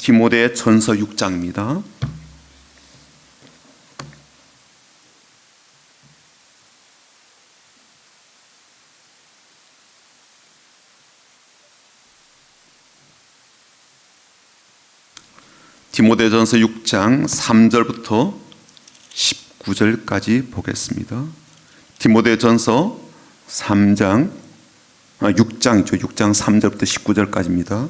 디모데전서 6장입니다. 디모데전서 6장 3절부터 19절까지 보겠습니다. 디모데전서 6장이죠. 6장 3절부터 19절까지입니다.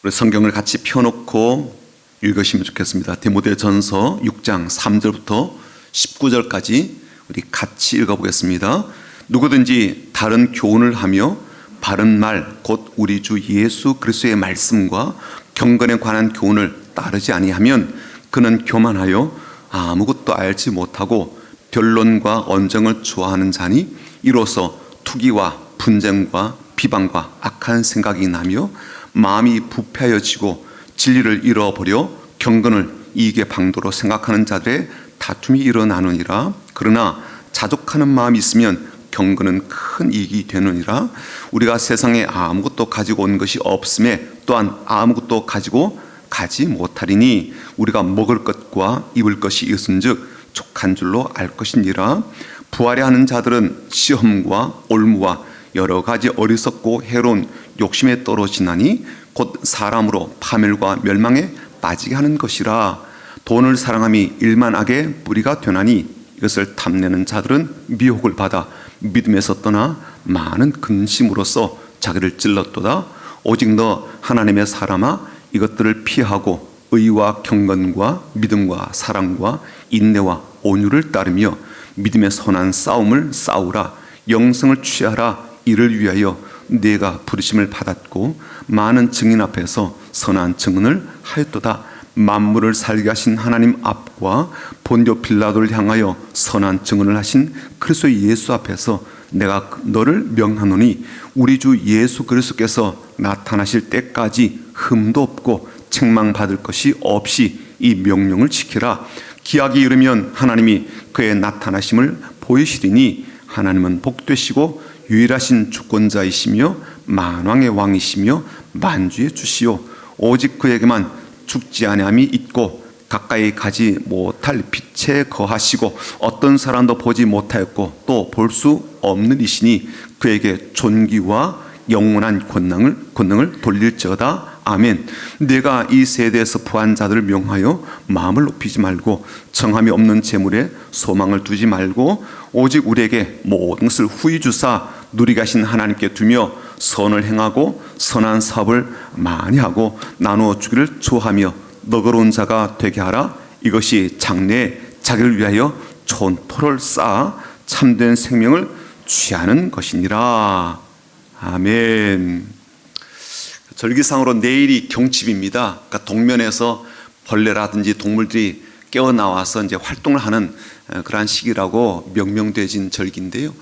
우리 성경을 같이 펴놓고 읽으시면 좋겠습니다. 디모데전서 6장 3절부터 19절까지 우리 같이 읽어보겠습니다. 누구든지 다른 교훈을 하며 바른 말 곧 우리 주 예수 그리스도의 말씀과 경건에 관한 교훈을 따르지 아니하면 그는 교만하여 아무것도 알지 못하고 변론과 언쟁을 좋아하는 자니 이로써 투기와 분쟁과 비방과 악한 생각이 나며 마음이 부패하여지고 진리를 잃어버려 경건을 이익의 방도로 생각하는 자들의 다툼이 일어나느니라. 그러나 자족하는 마음이 있으면 경건은 큰 이익이 되느니라. 우리가 세상에 아무것도 가지고 온 것이 없음에 또한 아무것도 가지고 가지 못하리니 우리가 먹을 것과 입을 것이 있은즉 족한 줄로 알 것이니라. 부하려 하는 자들은 시험과 올무와 여러 가지 어리석고 해로운 욕심에 떨어지나니 곧 사람으로 파멸과 멸망에 빠지게 하는 것이라. 돈을 사랑함이 일만하게 뿌리가 되나니 이것을 탐내는 자들은 미혹을 받아 믿음에서 떠나 많은 근심으로써 자기를 찔렀도다. 오직 너 하나님의 사람아 이것들을 피하고 의와 경건과 믿음과 사랑과 인내와 온유를 따르며 믿음의 선한 싸움을 싸우라. 영성을 취하라. 이를 위하여 네가 부르심을 받았고 많은 증인 앞에서 선한 증언을 하였도다. 만물을 살게 하신 하나님 앞과 본디오 빌라도를 향하여 선한 증언을 하신 그리스도 예수 앞에서 내가 너를 명하노니 우리 주 예수 그리스도께서 나타나실 때까지 흠도 없고 책망받을 것이 없이 이 명령을 지키라. 기약이 이르면 하나님이 그의 나타나심을 보이시리니 하나님은 복되시고 유일하신 주권자이시며 만왕의 왕이시며 만주의 주시오. 오직 그에게만 죽지 아니함이 있고 가까이 가지 못할 빛에 거하시고 어떤 사람도 보지 못하였고 또 볼 수 없는 이시니 그에게 존귀와 영원한 권능을 돌릴지어다. 아멘. 내가 이 세대에서 부한 자들을 명하여 마음을 높이지 말고 정함이 없는 재물에 소망을 두지 말고 오직 우리에게 모든 것을 후히 주사 누리게 하신 하나님께 두며 선을 행하고 선한 사업을 많이 하고 나누어 주기를 좋아하며 너그러운 자가 되게 하라. 이것이 장래에 자기를 위하여 좋은 토를 쌓아 참된 생명을 취하는 것이니라. 아멘. 절기상으로 내일이 경칩입니다. 그러니까 동면에서 벌레라든지 동물들이 깨어나와서 이제 활동을 하는 그러한 시기라고 명명되어진 절기인데요.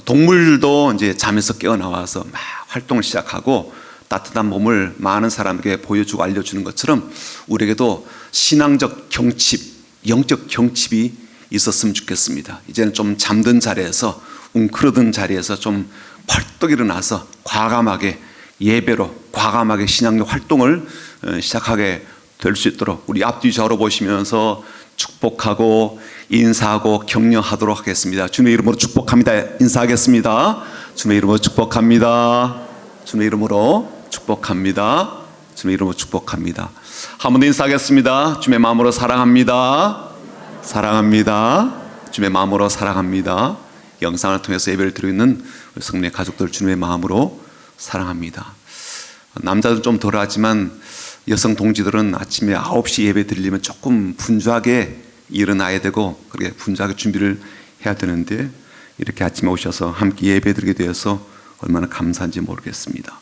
동물도 이제 잠에서 깨어나와서 막 활동을 시작하고 따뜻한 몸을 많은 사람에게 보여주고 알려주는 것처럼 우리에게도 신앙적 경칩, 영적 경칩이 있었으면 좋겠습니다. 이제는 좀 잠든 자리에서 웅크러든 자리에서 좀 벌떡 일어나서 과감하게 예배로 과감하게 신앙적 활동을 시작하게 될 수 있도록 우리 앞뒤 좌우로 보시면서 축복하고 인사하고 격려하도록 하겠습니다. 주님의 이름으로 축복합니다. 인사하겠습니다. 주님의 이름으로 축복합니다. 주님의 이름으로 축복합니다. 주님의 이름으로 축복합니다. 한 번 더 인사하겠습니다. 주님의 마음으로 사랑합니다. 사랑합니다. 주님의 마음으로 사랑합니다. 영상을 통해서 예배를 드리고 있는 우리 성례 가족들 주님의 마음으로 사랑합니다. 남자들은 좀 덜하지만 여성 동지들은 아침에 9시 예배 드리려면 조금 분주하게 일어나야 되고 그렇게 분주하게 준비를 해야 되는데 이렇게 아침에 오셔서 함께 예배 드리게 되어서 얼마나 감사한지 모르겠습니다.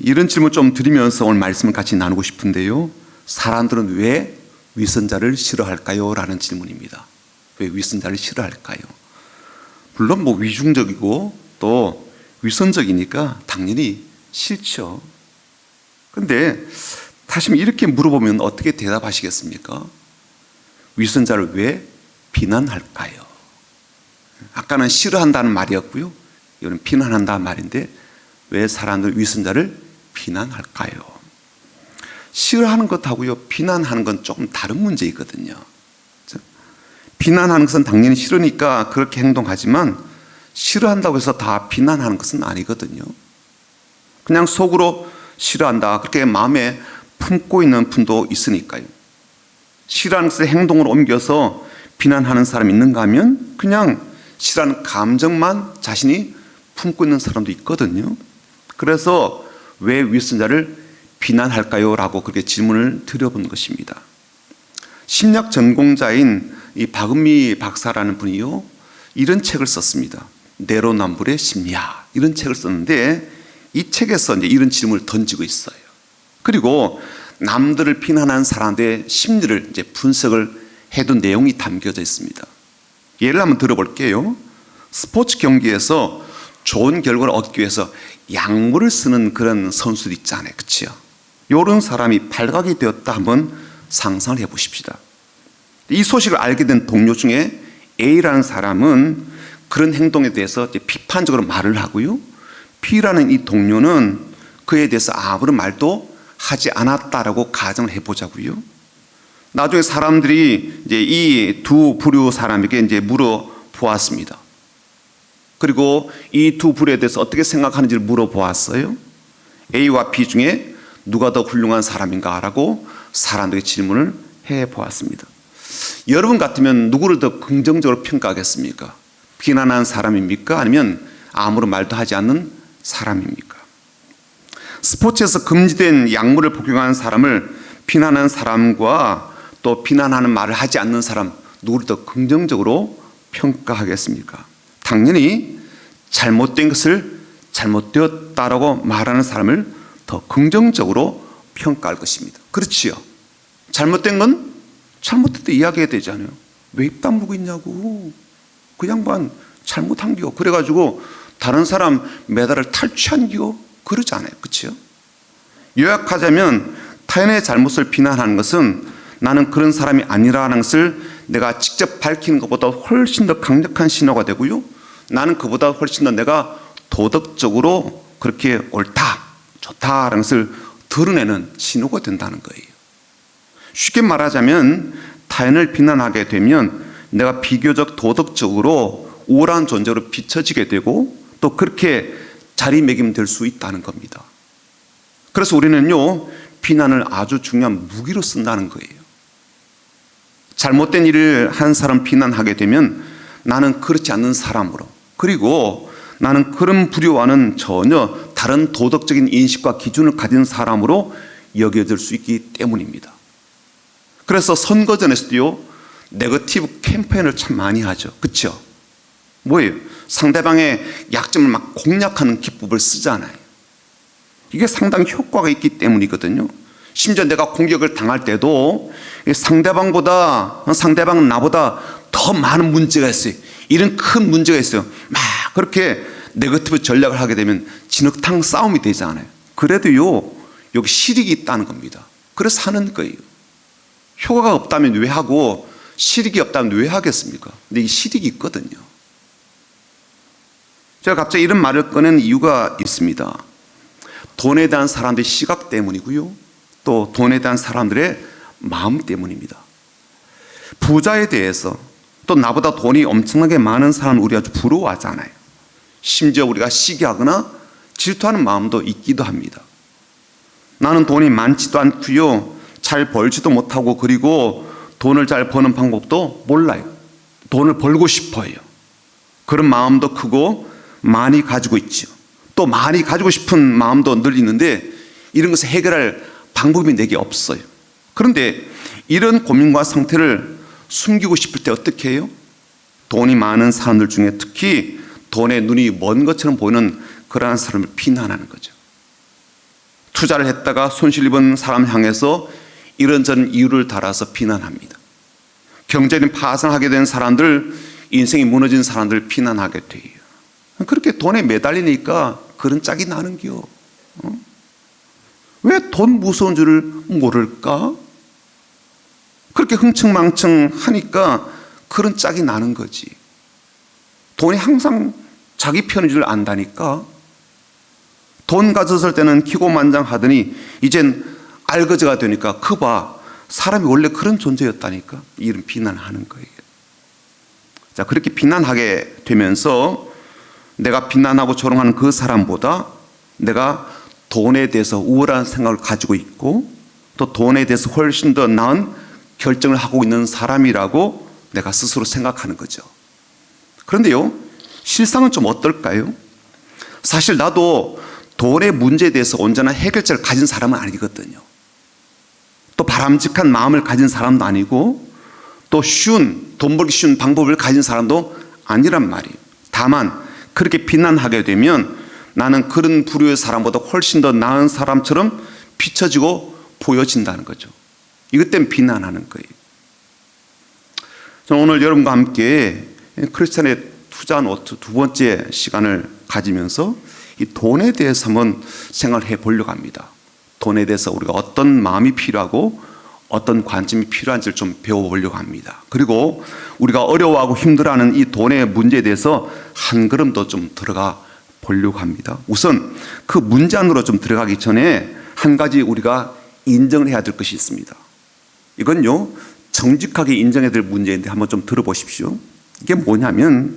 이런 질문 좀 드리면서 오늘 말씀을 같이 나누고 싶은데요. 사람들은 왜 위선자를 싫어할까요? 라는 질문입니다. 왜 위선자를 싫어할까요? 물론 뭐 위중적이고 또 위선적이니까 당연히 싫죠. 그런데 다시 이렇게 물어보면 어떻게 대답하시겠습니까? 위선자를 왜 비난할까요? 아까는 싫어한다는 말이었고요. 이거는 비난한다는 말인데 왜 사람들 위선자를 비난할까요? 싫어하는 것하고요, 비난하는 건 조금 다른 문제이거든요. 비난하는 것은 당연히 싫으니까 그렇게 행동하지만 싫어한다고 해서 다 비난하는 것은 아니거든요. 그냥 속으로 싫어한다 그렇게 마음에 품고 있는 분도 있으니까요. 싫어하는 것을 행동으로 옮겨서 비난하는 사람이 있는가 하면 그냥 싫어하는 감정만 자신이 품고 있는 사람도 있거든요. 그래서 왜 위선자를 비난할까요? 라고 그렇게 질문을 드려본 것입니다. 심리학 전공자인 이 박은미 박사라는 분이요, 이런 책을 썼습니다. 내로남불의 심리학, 이런 책을 썼는데 이 책에서 이제 이런 질문을 던지고 있어요. 그리고 남들을 비난하는 사람들의 심리를 이제 분석을 해둔 내용이 담겨져 있습니다. 예를 한번 들어볼게요. 스포츠 경기에서 좋은 결과를 얻기 위해서 약물을 쓰는 그런 선수들 있잖아요. 그렇죠? 이런 사람이 발각이 되었다 한번 상상을 해보십시다. 이 소식을 알게 된 동료 중에 A라는 사람은 그런 행동에 대해서 비판적으로 말을 하고요, B라는 이 동료는 그에 대해서 아무런 말도 하지 않았다라고 가정을 해보자고요. 나중에 사람들이 이제 이 두 부류 사람에게 이제 물어보았습니다. 그리고 이 두 부류에 대해서 어떻게 생각하는지를 물어보았어요. A와 B 중에 누가 더 훌륭한 사람인가라고 사람들에게 질문을 해보았습니다. 여러분 같으면 누구를 더 긍정적으로 평가하겠습니까? 비난하는 사람입니까? 아니면 아무런 말도 하지 않는 사람입니까? 스포츠에서 금지된 약물을 복용하는 사람을 비난하는 사람과 또 비난하는 말을 하지 않는 사람, 누구를 더 긍정적으로 평가하겠습니까? 당연히 잘못된 것을 잘못되었다라고 말하는 사람을 더 긍정적으로 평가할 것입니다. 그렇지요. 잘못된 건 잘못됐다 이야기해야 되잖아요. 왜 입 다물고 있냐고. 그 양반 잘못한겨. 그래가지고 다른 사람 메달을 탈취한겨. 그러잖아요. 그렇죠? 요약하자면 타인의 잘못을 비난하는 것은 나는 그런 사람이 아니라는 것을 내가 직접 밝히는 것보다 훨씬 더 강력한 신호가 되고요, 나는 그보다 훨씬 더 내가 도덕적으로 그렇게 옳다, 좋다라는 것을 드러내는 신호가 된다는 거예요. 쉽게 말하자면 타인을 비난하게 되면 내가 비교적 도덕적으로 우월한 존재로 비춰지게 되고 또 그렇게 자리매김될 수 있다는 겁니다. 그래서 우리는요, 비난을 아주 중요한 무기로 쓴다는 거예요. 잘못된 일을 한 사람 비난하게 되면 나는 그렇지 않는 사람으로, 그리고 나는 그런 부류와는 전혀 다른 도덕적인 인식과 기준을 가진 사람으로 여겨질 수 있기 때문입니다. 그래서 선거전에서도요, 네거티브 캠페인을 참 많이 하죠. 그렇죠? 뭐예요? 상대방의 약점을 막 공략하는 기법을 쓰잖아요. 이게 상당히 효과가 있기 때문이거든요. 심지어 내가 공격을 당할 때도 상대방은 나보다 더 많은 문제가 있어요. 이런 큰 문제가 있어요. 막 그렇게 네거티브 전략을 하게 되면 진흙탕 싸움이 되잖아요. 그래도요, 여기 실익이 있다는 겁니다. 그래서 하는 거예요. 효과가 없다면 왜 하고 실익이 없다면 왜 하겠습니까? 근데 이 실익이 있거든요. 제가 갑자기 이런 말을 꺼낸 이유가 있습니다. 돈에 대한 사람들의 시각 때문이고요, 또 돈에 대한 사람들의 마음 때문입니다. 부자에 대해서, 또 나보다 돈이 엄청나게 많은 사람은 우리가 아주 부러워하잖아요. 심지어 우리가 시기하거나 질투하는 마음도 있기도 합니다. 나는 돈이 많지도 않고요, 잘 벌지도 못하고, 그리고 돈을 잘 버는 방법도 몰라요. 돈을 벌고 싶어요. 그런 마음도 크고 많이 가지고 있죠. 또 많이 가지고 싶은 마음도 늘 있는데 이런 것을 해결할 방법이 내게 없어요. 그런데 이런 고민과 상태를 숨기고 싶을 때 어떻게 해요? 돈이 많은 사람들 중에 특히 돈에 눈이 먼 것처럼 보이는 그러한 사람을 비난하는 거죠. 투자를 했다가 손실 입은 사람 향해서 이런저런 이유를 달아서 비난합니다. 경제적인 파산하게 된 사람들, 인생이 무너진 사람들 비난하게 돼요. 그렇게 돈에 매달리니까 그런 짝이 나는겨. 왜 돈 무서운 줄을 모를까? 그렇게 흥청망청 하니까 그런 짝이 나는 거지. 돈이 항상 자기 편인 줄 안다니까. 돈 가졌을 때는 기고만장하더니 이젠 알거지가 되니까 그봐 사람이 원래 그런 존재였다니까. 이런 비난하는 거예요. 자, 그렇게 비난하게 되면서 내가 비난하고 조롱하는 그 사람보다 내가 돈에 대해서 우월한 생각을 가지고 있고 또 돈에 대해서 훨씬 더 나은 결정을 하고 있는 사람이라고 내가 스스로 생각하는 거죠. 그런데요, 실상은 좀 어떨까요? 사실 나도 돈의 문제에 대해서 온전한 해결책을 가진 사람은 아니거든요. 또 바람직한 마음을 가진 사람도 아니고 또 돈 벌기 쉬운 방법을 가진 사람도 아니란 말이에요. 다만 그렇게 비난하게 되면 나는 그런 부류의 사람보다 훨씬 더 나은 사람처럼 비춰지고 보여진다는 거죠. 이것 때문에 비난하는 거예요. 저는 오늘 여러분과 함께 크리스찬에 투자 노트 두 번째 시간을 가지면서 이 돈에 대해서 한번 생각을 해보려고 합니다. 돈에 대해서 우리가 어떤 마음이 필요하고 어떤 관점이 필요한지를 좀 배워보려고 합니다. 그리고 우리가 어려워하고 힘들어하는 이 돈의 문제에 대해서 한 걸음 더 좀 들어가 보려고 합니다. 우선 그 문제 안으로 좀 들어가기 전에 한 가지 우리가 인정을 해야 될 것이 있습니다. 이건요, 정직하게 인정해야 될 문제인데 한번 좀 들어보십시오. 이게 뭐냐면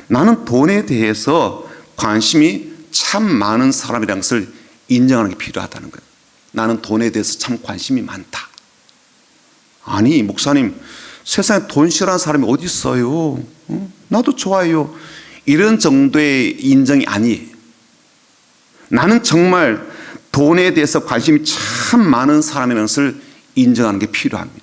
나는 돈에 대해서 관심이 참 많은 사람이라는 것을 인정하는 게 필요하다는 거예요. 나는 돈에 대해서 참 관심이 많다. 아니, 목사님, 세상에 돈 싫어하는 사람이 어디 있어요? 나도 좋아해요. 이런 정도의 인정이 아니에요. 나는 정말 돈에 대해서 관심이 참 많은 사람이라는 것을 인정하는 게 필요합니다.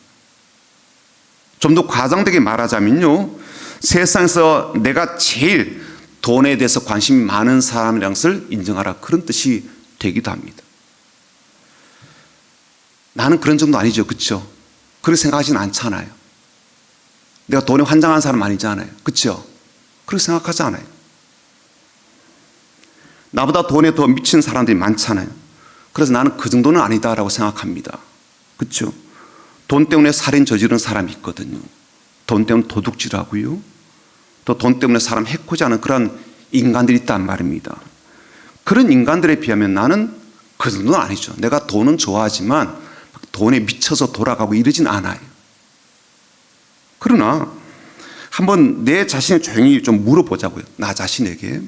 좀 더 과장되게 말하자면요, 세상에서 내가 제일 돈에 대해서 관심이 많은 사람이라는 것을 인정하라, 그런 뜻이 되기도 합니다. 나는 그런 정도 아니죠, 그렇죠? 그렇게 생각하지는 않잖아요. 내가 돈에 환장한 사람 아니잖아요, 그렇죠? 그렇게 생각하지 않아요. 나보다 돈에 더 미친 사람들이 많잖아요. 그래서 나는 그 정도는 아니다라고 생각합니다, 그렇죠? 돈 때문에 살인 저지른 사람이 있거든요. 돈 때문에 도둑질하고요, 또 돈 때문에 사람 해코지 하는 그런 인간들이 있단 말입니다. 그런 인간들에 비하면 나는 그 정도는 아니죠. 내가 돈은 좋아하지만 돈에 미쳐서 돌아가고 이러진 않아요. 그러나 한번 내 자신을 조용히 좀 물어보자고요. 나 자신에게.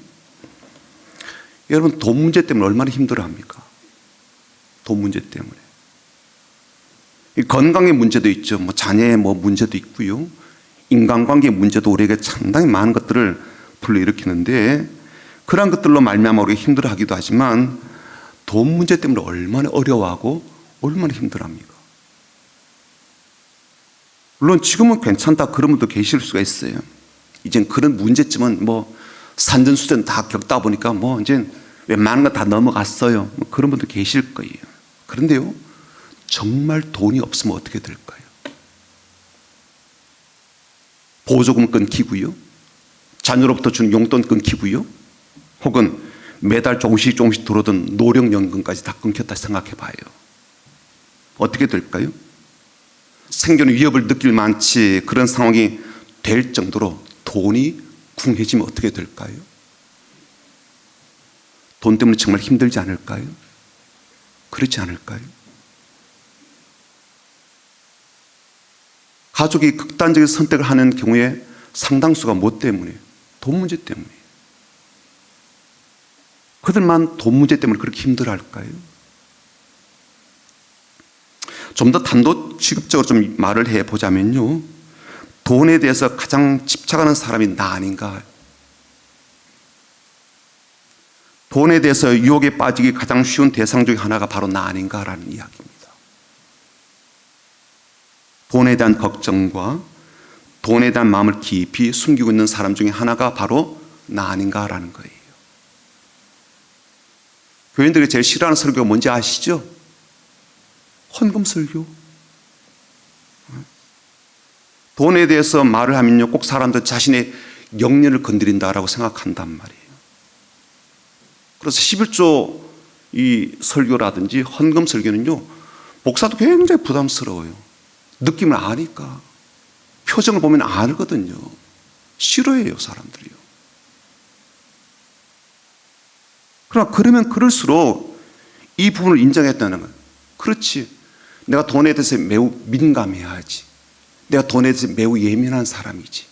여러분, 돈 문제 때문에 얼마나 힘들어합니까? 돈 문제 때문에. 건강의 문제도 있죠. 자녀의 문제도 있고요. 인간관계 문제도 우리에게 상당히 많은 것들을 불러일으키는데, 그러한 것들로 말미암아 우리가 힘들어하기도 하지만 돈 문제 때문에 얼마나 어려워하고 얼마나 힘들어합니까? 물론 지금은 괜찮다 그런 분도 계실 수가 있어요. 이젠 그런 문제점은 산전수전 다 겪다 보니까 이제 웬만한 거 다 넘어갔어요. 그런 분도 계실 거예요. 그런데요, 정말 돈이 없으면 어떻게 될까요? 보조금 끊기고요, 자녀로부터 주는 용돈 끊기고요, 혹은 매달 조금씩 들어오던 노령연금까지 다 끊겼다 생각해 봐요. 어떻게 될까요? 생존의 위협을 느낄 만치 그런 상황이 될 정도로 돈이 궁해지면 어떻게 될까요? 돈 때문에 정말 힘들지 않을까요? 그렇지 않을까요? 가족이 극단적인 선택을 하는 경우에 상당수가 뭐 때문에? 돈 문제 때문에. 그들만 돈 문제 때문에 그렇게 힘들어할까요? 좀 더 단도직입적으로 좀 말을 해보자면요, 돈에 대해서 가장 집착하는 사람이 나 아닌가. 돈에 대해서 유혹에 빠지기 가장 쉬운 대상 중에 하나가 바로 나 아닌가라는 이야기입니다. 돈에 대한 걱정과 돈에 대한 마음을 깊이 숨기고 있는 사람 중에 하나가 바로 나 아닌가라는 거예요. 교인들이 제일 싫어하는 설교가 뭔지 아시죠? 헌금 설교. 돈에 대해서 말을 하면요, 꼭 사람들 자신의 영년을 건드린다라고 생각한단 말이에요. 그래서 11조 이 설교라든지 헌금 설교는요, 목사도 굉장히 부담스러워요. 느낌을 아니까. 표정을 보면 알거든요. 싫어해요, 사람들이요. 그러나 그러면 그럴수록 이 부분을 인정했다는 거예요. 그렇지. 내가 돈에 대해서 매우 민감해야지. 내가 돈에 대해서 매우 예민한 사람이지.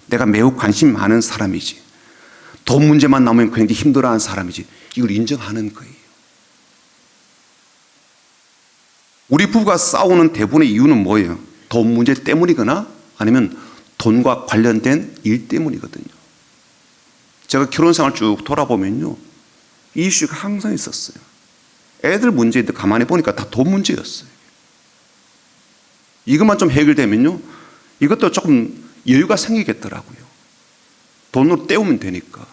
내가 매우 관심 많은 사람이지. 돈 문제만 나오면 굉장히 힘들어하는 사람이지. 이걸 인정하는 거예요. 우리 부부가 싸우는 대부분의 이유는 뭐예요? 돈 문제 때문이거나 아니면 돈과 관련된 일 때문이거든요. 제가 결혼 생활 쭉 돌아보면요, 이 이슈가 항상 있었어요. 애들 문제인데 가만히 보니까 다 돈 문제였어요. 이것만 좀 해결되면요, 이것도 조금 여유가 생기겠더라고요. 돈으로 때우면 되니까.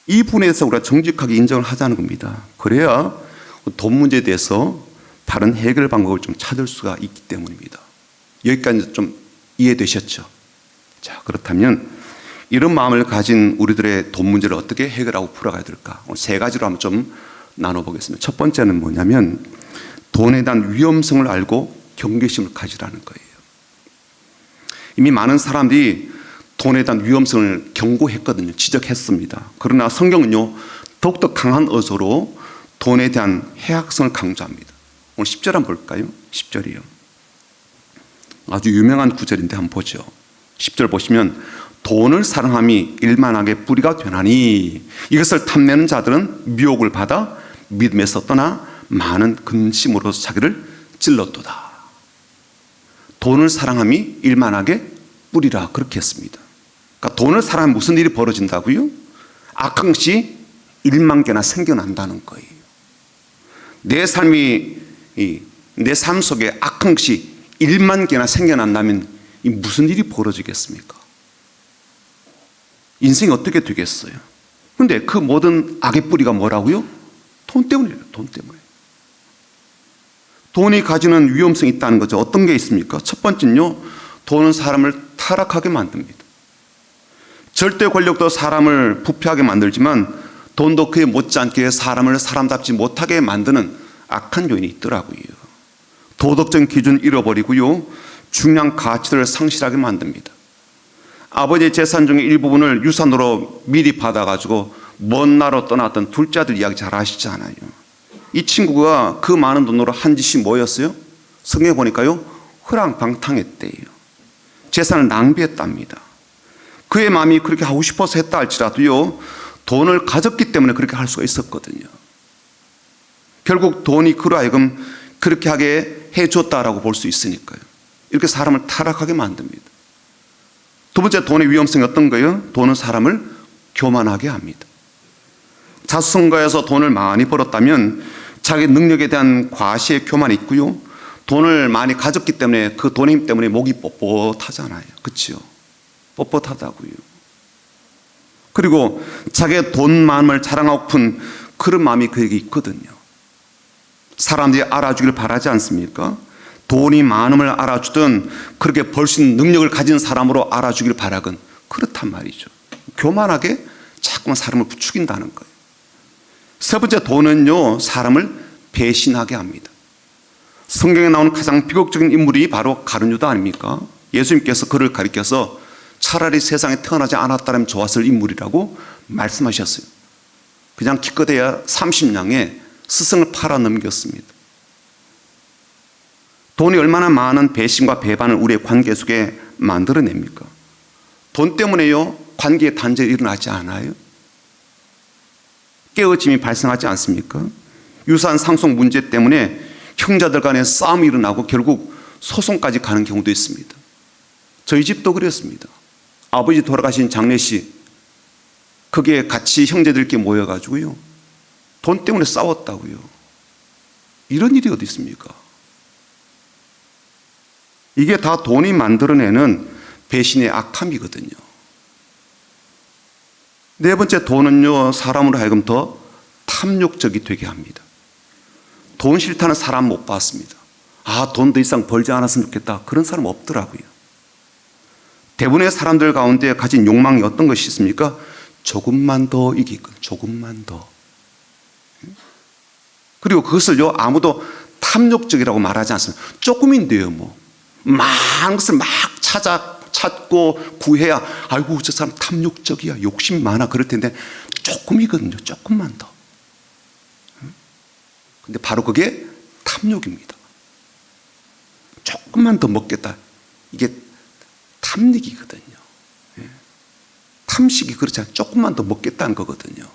이 부분에 대해서 우리가 정직하게 인정을 하자는 겁니다. 그래야 돈 문제에 대해서 다른 해결 방법을 좀 찾을 수가 있기 때문입니다. 여기까지 좀 이해되셨죠? 자, 그렇다면 이런 마음을 가진 우리들의 돈 문제를 어떻게 해결하고 풀어가야 될까? 오늘 세 가지로 한번 좀 나눠보겠습니다. 첫 번째는 뭐냐면 돈에 대한 위험성을 알고 경계심을 가지라는 거예요. 이미 많은 사람들이 돈에 대한 위험성을 경고했거든요. 지적했습니다. 그러나 성경은요, 더욱더 강한 어조로 돈에 대한 해악성을 강조합니다. 오늘 10절 한번 볼까요? 10절이요. 아주 유명한 구절인데 한번 보죠. 10절 보시면 돈을 사랑함이 일만하게 뿌리가 되나니 이것을 탐내는 자들은 미혹을 받아 믿음에서 떠나 많은 근심으로 자기를 찔렀도다. 돈을 사랑함이 일만하게 뿌리라 그렇게 했습니다. 그러니까 돈을 사랑하면 무슨 일이 벌어진다고요? 악한 것이 1만 개나 생겨난다는 거예요. 내 삶 속에 악한 것이 1만 개나 생겨난다면 이 무슨 일이 벌어지겠습니까? 인생이 어떻게 되겠어요? 그런데 그 모든 악의 뿌리가 뭐라고요? 돈 때문이에요. 돈 때문에. 돈이 가지는 위험성이 있다는 거죠. 어떤 게 있습니까? 첫 번째는요, 돈은 사람을 타락하게 만듭니다. 절대 권력도 사람을 부패하게 만들지만 돈도 그에 못지않게 사람을 사람답지 못하게 만드는 악한 요인이 있더라고요. 도덕적인 기준을 잃어버리고요, 중요한 가치를 상실하게 만듭니다. 아버지의 재산 중에 일부분을 유산으로 미리 받아가지고 먼 나라로 떠났던 둘째 아들 이야기 잘 아시잖아요. 이 친구가 그 많은 돈으로 한 짓이 뭐였어요? 성경에 보니까요, 허랑방탕했대요. 재산을 낭비했답니다. 그의 마음이 그렇게 하고 싶어서 했다 할지라도요, 돈을 가졌기 때문에 그렇게 할 수가 있었거든요. 결국 돈이 그로 하여금 그렇게 하게 해줬다라고 볼 수 있으니까요. 이렇게 사람을 타락하게 만듭니다. 두 번째, 돈의 위험성이 어떤 거예요? 돈은 사람을 교만하게 합니다. 자수성가해서 돈을 많이 벌었다면 자기 능력에 대한 과시의 교만이 있고요, 돈을 많이 가졌기 때문에 그 돈의 힘 때문에 목이 뻣뻣하잖아요. 그렇죠? 뻣뻣하다고요. 그리고 자기의 돈 마음을 자랑하고픈 그런 마음이 그에게 있거든요. 사람들이 알아주길 바라지 않습니까? 돈이 많음을 알아주든 그렇게 벌 수 있는 능력을 가진 사람으로 알아주길 바라건 그렇단 말이죠. 교만하게 자꾸만 사람을 부추긴다는 거예요. 세 번째, 돈은요, 사람을 배신하게 합니다. 성경에 나오는 가장 비극적인 인물이 바로 가룟 유다 아닙니까? 예수님께서 그를 가리켜서 차라리 세상에 태어나지 않았다면 좋았을 인물이라고 말씀하셨어요. 그냥 기껏해야 30냥에 스승을 팔아 넘겼습니다. 돈이 얼마나 많은 배신과 배반을 우리의 관계 속에 만들어냅니까? 돈 때문에요, 관계의 단절이 일어나지 않아요? 깨어짐이 발생하지 않습니까? 유산 상속 문제 때문에 형제들 간에 싸움이 일어나고 결국 소송까지 가는 경우도 있습니다. 저희 집도 그랬습니다. 아버지 돌아가신 장례식, 그게 같이 형제들끼리 모여가지고요, 돈 때문에 싸웠다고요. 이런 일이 어디 있습니까? 이게 다 돈이 만들어내는 배신의 악함이거든요. 네 번째, 돈은요, 사람으로 하여금 더 탐욕적이 되게 합니다. 돈 싫다는 사람 못 봤습니다. 아, 돈 더 이상 벌지 않았으면 좋겠다, 그런 사람 없더라고요. 대부분의 사람들 가운데 가진 욕망이 어떤 것이 있습니까? 조금만 더 이기고, 조금만 더. 그리고 그것을요, 아무도 탐욕적이라고 말하지 않습니다. 조금인데요, 뭐. 많은 것을 막 찾고 구해야 아이고 저 사람 탐욕적이야, 욕심 많아 그럴 텐데 조금이거든요. 조금만 더. 근데 바로 그게 탐욕입니다. 조금만 더 먹겠다. 이게 탐닉이거든요. 탐식이 그렇지 않아요. 조금만 더 먹겠다는 거거든요.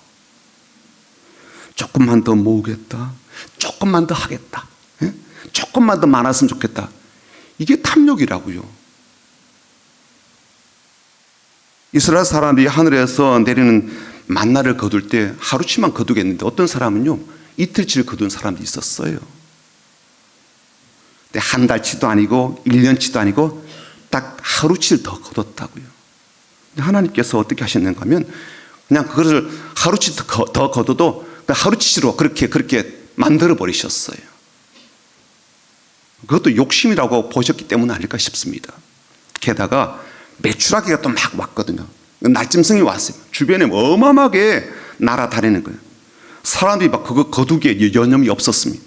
조금만 더 모으겠다. 조금만 더 하겠다. 조금만 더 많았으면 좋겠다. 이게 탐욕이라고요. 이스라엘 사람들이 하늘에서 내리는 만나를 거둘 때 하루치만 거두겠는데 어떤 사람은요 이틀치를 거둔 사람도 있었어요. 근데 한 달치도 아니고 1년치도 아니고 딱 하루치를 더 거뒀다고요. 근데 하나님께서 어떻게 하셨는가 하면 그냥 그것을 하루치 더 거둬도 하루치로 그렇게 만들어 버리셨어요. 그것도 욕심이라고 보셨기 때문 아닐까 싶습니다. 게다가 메추라기가 또 막 왔거든요. 날짐승이 왔어요. 주변에 어마어마하게 날아다니는 거예요. 사람들이 막 그거 거두기에 여념이 없었습니다.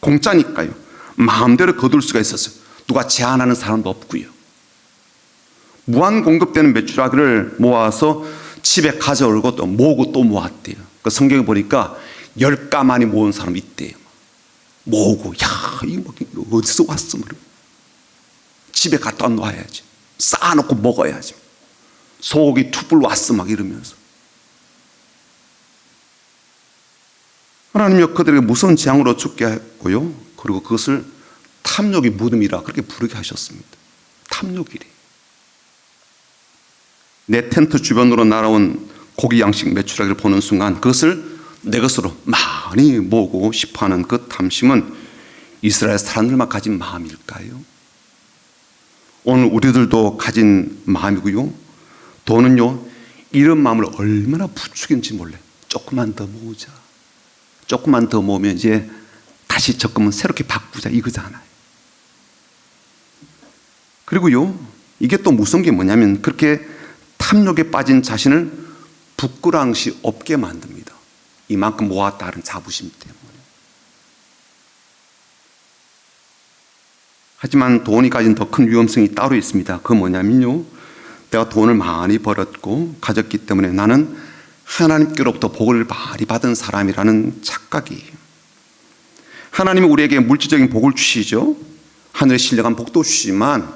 공짜니까요. 마음대로 거둘 수가 있었어요. 누가 제한하는 사람도 없고요. 무한 공급되는 메추라기를 모아서 집에 가져오고 또 모으고 또 모았대요. 그 성경에 보니까 10가마니 모은 사람이 있대요. 모으고 야 이거 어디서 왔어? 집에 갖다 놔야지. 쌓아놓고 먹어야지. 소고기 투불 왔어 막 이러면서. 하나님이 그들에게 무서운 재앙으로 죽게 했고요. 그리고 그것을 탐욕의 무덤이라 그렇게 부르게 하셨습니다. 탐욕이래. 내 텐트 주변으로 날아온 고기 양식 메추라기를 보는 순간 그것을 내 것으로 많이 모으고 싶어하는 그 탐심은 이스라엘 사람들만 가진 마음일까요? 오늘 우리들도 가진 마음이고요. 돈은요 이런 마음을 얼마나 부추긴지 몰라요. 조금만 더 모으자. 조금만 더 모으면 이제 다시 적금은 새롭게 바꾸자 이거잖아요. 그리고요 이게 또 무서운 게 뭐냐면 그렇게 탐욕에 빠진 자신을 부끄러운 것이 없게 만듭니다. 이만큼 모았다는 자부심 때문에. 하지만 돈이 가진 더 큰 위험성이 따로 있습니다. 그건 뭐냐면요 내가 돈을 많이 벌었고 가졌기 때문에 나는 하나님께로부터 복을 많이 받은 사람이라는 착각이에요. 하나님은 우리에게 물질적인 복을 주시죠. 하늘에 신령한 복도 주시지만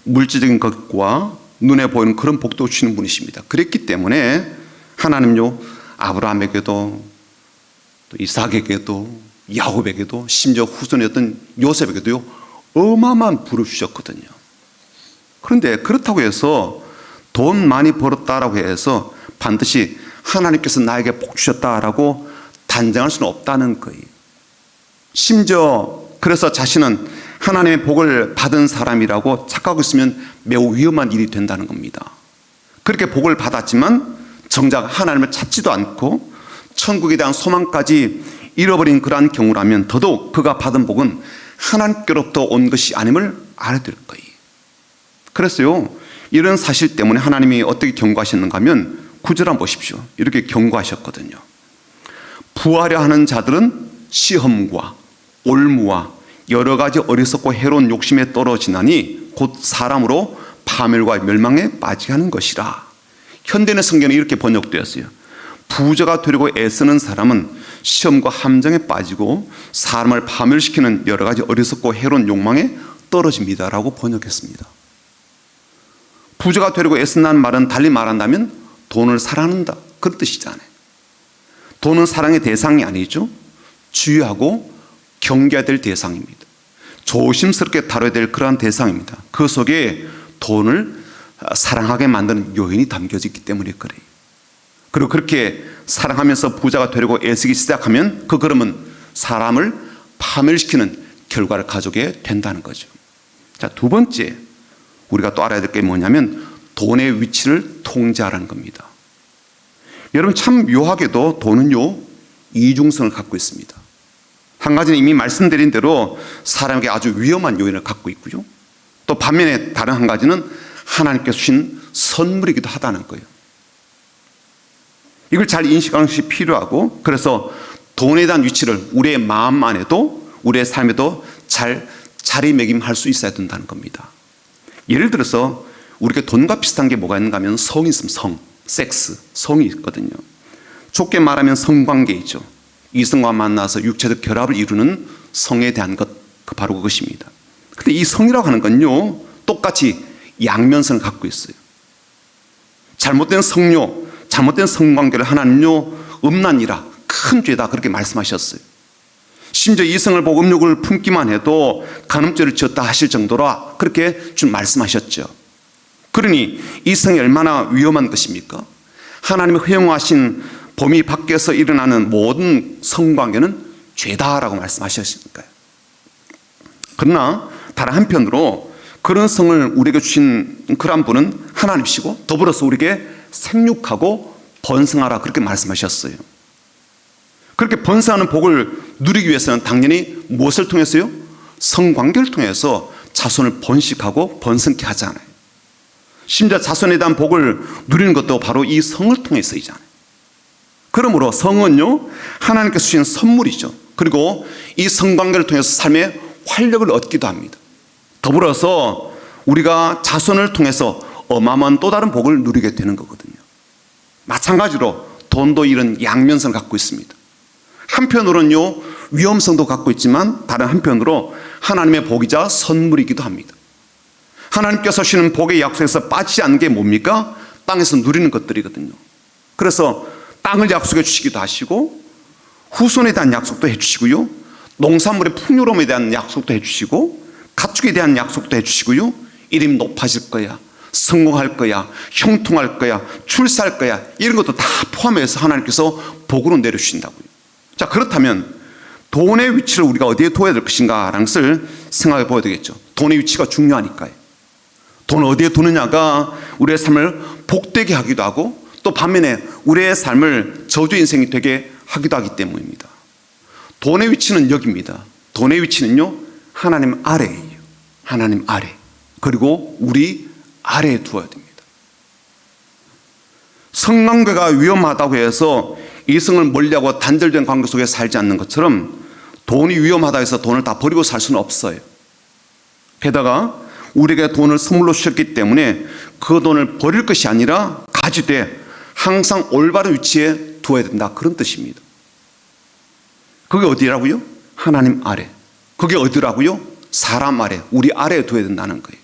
물질적인 것과 눈에 보이는 그런 복도 주시는 분이십니다. 그랬기 때문에 하나님요 아브라함에게도 또 이삭에게도 야곱에게도 심지어 후손이었던 요셉에게도요 어마어마한 부를 주셨거든요. 그런데 그렇다고 해서 돈 많이 벌었다라고 해서 반드시 하나님께서 나에게 복 주셨다라고 단정할 수는 없다는 거예요. 심지어 그래서 자신은 하나님의 복을 받은 사람이라고 착각하고 있으면 매우 위험한 일이 된다는 겁니다. 그렇게 복을 받았지만 정작 하나님을 찾지도 않고 천국에 대한 소망까지 잃어버린 그러한 경우라면 더더욱 그가 받은 복은 하나님께로부터 온 것이 아님을 알아야 될 거예요. 그래서요 이런 사실 때문에 하나님이 어떻게 경고하셨는가 하면 9절 한번 보십시오. 이렇게 경고하셨거든요. 부하려 하는 자들은 시험과 올무와 여러 가지 어리석고 해로운 욕심에 떨어지나니 곧 사람으로 파멸과 멸망에 빠지게 하는 것이라. 현대의 성경에 이렇게 번역되었어요. 부자가 되려고 애쓰는 사람은 시험과 함정에 빠지고 사람을 파멸시키는 여러 가지 어리석고 해로운 욕망에 떨어집니다라고 번역했습니다. 부자가 되려고 애쓴다는 말은 달리 말한다면 돈을 사랑한다 그런 뜻이잖아요. 돈은 사랑의 대상이 아니죠. 주의하고 경계해야 될 대상입니다. 조심스럽게 다뤄야 될 그러한 대상입니다. 그 속에 돈을 사랑하게 만드는 요인이 담겨져 있기 때문에 그래요. 그리고 그렇게 사랑하면서 부자가 되려고 애쓰기 시작하면 그 그러면 사람을 파멸시키는 결과를 가져오게 된다는 거죠. 자, 두 번째 우리가 또 알아야 될 게 뭐냐면 돈의 위치를 통제하라는 겁니다. 여러분 참 묘하게도 돈은요 이중성을 갖고 있습니다. 한 가지는 이미 말씀드린 대로 사람에게 아주 위험한 요인을 갖고 있고요. 또 반면에 다른 한 가지는 하나님께서 주신 선물이기도 하다는 거예요. 이걸 잘 인식하는 것이 필요하고 그래서 돈에 대한 위치를 우리의 마음 안에도 우리의 삶에도 잘 자리매김할 수 있어야 된다는 겁니다. 예를 들어서 우리가 돈과 비슷한 게 뭐가 있는가 하면 성이 있습니다. 성, 섹스, 성이 있거든요. 좁게 말하면 성관계이죠. 이성과 만나서 육체적 결합을 이루는 성에 대한 것, 바로 그것입니다. 근데 이 성이라고 하는 건요, 똑같이 양면성을 갖고 있어요. 잘못된 성욕, 잘못된 성관계를 하나는요, 음란이라 큰 죄다 그렇게 말씀하셨어요. 심지어 이성을 보고 음욕을 품기만 해도 간음죄를 지었다 하실 정도라 그렇게 좀 말씀하셨죠. 그러니 이 성이 얼마나 위험한 것입니까? 하나님이 허용하신 범위 밖에서 일어나는 모든 성관계는 죄다라고 말씀하셨으니까요. 그러나 다른 한편으로 그런 성을 우리에게 주신 그런 분은 하나님이시고 더불어서 우리에게 생육하고 번성하라 그렇게 말씀하셨어요. 그렇게 번성하는 복을 누리기 위해서는 당연히 무엇을 통해서요? 성관계를 통해서 자손을 번식하고 번성케 하잖아요. 심지어 자손에 대한 복을 누리는 것도 바로 이 성을 통해서이잖아요. 그러므로 성은요, 하나님께서 주신 선물이죠. 그리고 이 성관계를 통해서 삶의 활력을 얻기도 합니다. 더불어서 우리가 자손을 통해서 어마어마한 또 다른 복을 누리게 되는 거거든요. 마찬가지로 돈도 이런 양면성을 갖고 있습니다. 한편으로는요, 위험성도 갖고 있지만 다른 한편으로 하나님의 복이자 선물이기도 합니다. 하나님께서 주시는 복의 약속에서 빠지지 않는 게 뭡니까? 땅에서 누리는 것들이거든요. 그래서 땅을 약속해 주시기도 하시고 후손에 대한 약속도 해주시고요, 농산물의 풍요로움에 대한 약속도 해주시고 가축에 대한 약속도 해주시고요, 이름이 높아질 거야, 성공할 거야, 형통할 거야, 출세할 거야, 이런 것도 다 포함해서 하나님께서 복으로 내려주신다고요. 자, 그렇다면 돈의 위치를 우리가 어디에 둬야 될 것인가 라는 것을 생각해 보아야 되겠죠. 돈의 위치가 중요하니까요. 돈을 어디에 두느냐가 우리의 삶을 복되게 하기도 하고 또 반면에 우리의 삶을 저주 인생이 되게 하기도 하기 때문입니다. 돈의 위치는 여기입니다. 돈의 위치는요, 하나님 아래예요. 하나님 아래. 그리고 우리 아래에 두어야 됩니다. 성관계가 위험하다고 해서 이성을 멀리하고 단절된 관계 속에 살지 않는 것처럼 돈이 위험하다 해서 돈을 다 버리고 살 수는 없어요. 게다가 우리에게 돈을 선물로 주셨기 때문에 그 돈을 버릴 것이 아니라 가지되 항상 올바른 위치에 두어야 된다, 그런 뜻입니다. 그게 어디라고요? 하나님 아래. 그게 어디라고요? 사람 아래, 우리 아래에 두어야 된다는 거예요.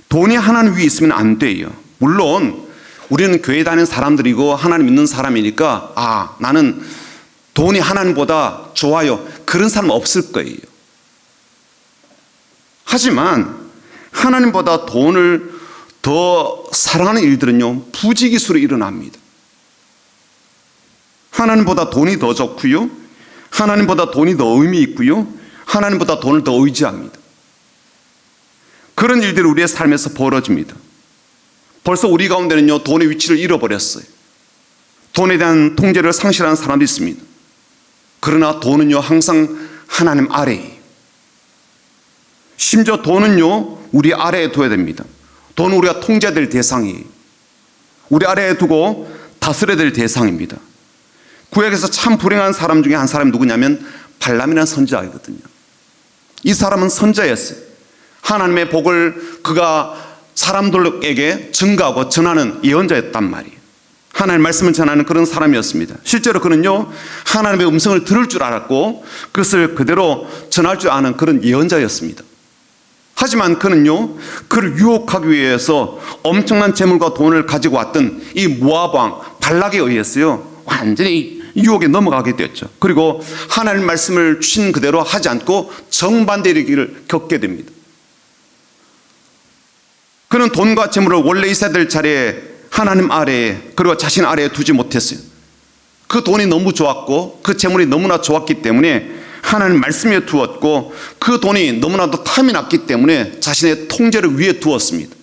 돈이 하나님 위에 있으면 안 돼요. 물론 우리는 교회 다니는 사람들이고 하나님 믿는 사람이니까 나는 돈이 하나님보다 좋아요, 그런 사람 없을 거예요. 하지만 하나님보다 돈을 더 사랑하는 일들은요, 부지기수로 일어납니다. 하나님보다 돈이 더 좋고요, 하나님보다 돈이 더 의미 있고요, 하나님보다 돈을 더 의지합니다. 그런 일들이 우리의 삶에서 벌어집니다. 벌써 우리 가운데는요, 돈의 위치를 잃어버렸어요. 돈에 대한 통제를 상실하는 사람도 있습니다. 그러나 돈은요, 항상 하나님 아래예요. 심지어 돈은요, 우리 아래에 둬야 됩니다. 돈은 우리가 통제될 대상이에요. 우리 아래에 두고 다스려야 될 대상입니다. 구약에서 참 불행한 사람 중에 한 사람이 누구냐면 발람이라는 선지자이거든요. 이 사람은 선지자였어요. 하나님의 복을 그가 사람들에게 증가하고 전하는 예언자였단 말이에요. 하나님의 말씀을 전하는 그런 사람이었습니다. 실제로 그는요, 하나님의 음성을 들을 줄 알았고 그것을 그대로 전할 줄 아는 그런 예언자였습니다. 하지만 그는요, 그를 유혹하기 위해서 엄청난 재물과 돈을 가지고 왔던 이 모압 왕 발락에 의해서요, 완전히 유혹에 넘어가게 되었죠. 그리고 하나님 말씀을 주신 그대로 하지 않고 정반대의 길을 겪게 됩니다. 그는 돈과 재물을 원래 있어야 될 자리에 하나님 아래에, 그리고 자신 아래에 두지 못했어요. 그 돈이 너무 좋았고 그 재물이 너무나 좋았기 때문에 하나님 말씀에 두었고 그 돈이 너무나도 탐이 났기 때문에 자신의 통제를 위에 두었습니다.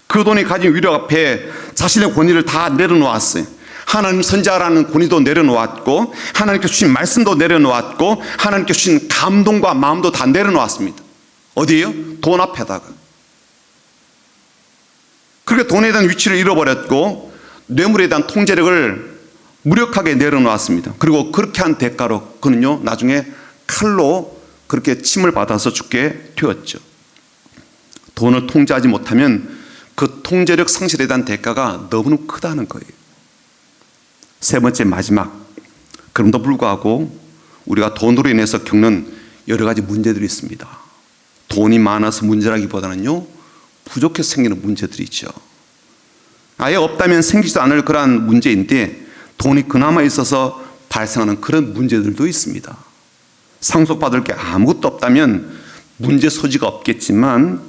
그 돈이 가진 위력 앞에 자신의 권위를 다 내려놓았어요. 하나님 선지자라는 권위도 내려놓았고 하나님께 주신 말씀도 내려놓았고 하나님께 주신 감동과 마음도 다 내려놓았습니다. 어디에요? 돈 앞에다가. 그렇게 돈에 대한 위치를 잃어버렸고 뇌물에 대한 통제력을 무력하게 내려놓았습니다. 그리고 그렇게 한 대가로 그는요, 나중에 칼로 그렇게 침을 받아서 죽게 되었죠. 돈을 통제하지 못하면 그 통제력 상실에 대한 대가가 너무너무 크다는 거예요. 세 번째, 마지막. 그럼에도 불구하고 우리가 돈으로 인해서 겪는 여러 가지 문제들이 있습니다. 돈이 많아서 문제라기보다는요, 부족해서 생기는 문제들이죠. 아예 없다면 생기지도 않을 그러한 문제인데 돈이 그나마 있어서 발생하는 그런 문제들도 있습니다. 상속받을 게 아무것도 없다면 문제 소지가 없겠지만